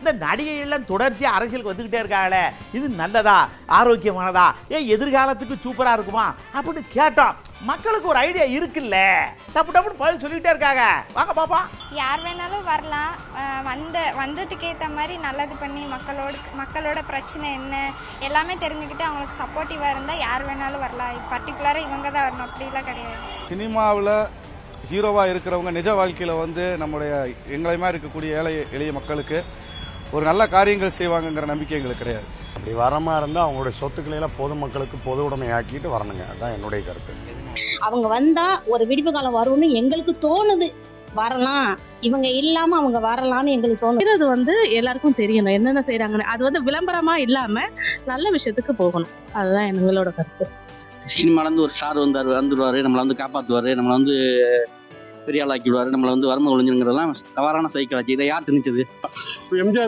இந்த நடிகைகள்லாம் தொடர்ச்சியாக அரசியலுக்கு வந்துக்கிட்டே இருக்காங்களே, இது நல்லதா, ஆரோக்கியமானதா, எதிர்காலத்துக்கு சூப்பராக இருக்குமா அப்படின்னு கேட்டோம். மக்களுக்கு ஒரு ஐடியா இருக்குல்ல, டப்பு டப்புன்னு பதில் சொல்லிக்கிட்டே இருக்காங்க. வாங்க பாப்பா. யார் வேணாலும் வரலாம். வந்ததுக்கு ஏற்ற மாதிரி நல்லது பண்ணி மக்களோட பிரச்சனை என்ன எல்லாமே தெரிஞ்சுக்கிட்டு அவங்களுக்கு சப்போர்ட்டிவாக இருந்தால் யார் வேணாலும் வரலாம். பர்டிகுலராக இவங்க தான் வரணும் அப்படிலாம் கிடையாது. சினிமாவில் ஹீரோவாக இருக்கிறவங்க நிஜ வாழ்க்கையில் வந்து நம்முடைய எங்களை மாதிரி இருக்கக்கூடிய எளிய மக்களுக்கு ஒரு நல்ல காரியங்கள் செய்வாங்கங்கிற நம்பிக்கை எங்களுக்கு கிடையாது. அப்படி வரமா இருந்தால் அவங்களுடைய சொத்துக்களையெல்லாம் பொதுமக்களுக்கு பொது உடைமை ஆக்கிட்டு வரணுங்க. அதுதான் என்னுடைய கருத்து. அவங்க வந்தா ஒரு விடிவு காலம் வரும்னு எங்களுக்கு தோணுது. வரலாம், இவங்க இல்லாம அவங்க வரலாம்னு எங்களுக்கு தோணுது. இது வந்து எல்லாருக்கும் தெரியணும் என்னென்ன செய்யறாங்கன்னு. அது வந்து விளம்பரமா இல்லாம நல்ல விஷயத்துக்கு போகணும். அதுதான் எங்களோட கருத்து. சினிமாலேருந்து ஒரு ஸ்டார் வந்துடுவார், நம்மளை வந்து காப்பாற்றுவார், நம்மளை வந்து பெரிய ஆளாக்கி விடுவார், நம்மளை வந்து வறுமை ஒழிஞ்சுங்கிறதெல்லாம் தவறான சைக்கிள் ஆச்சு. இதை யார் திணிச்சது? எம்ஜிஆர்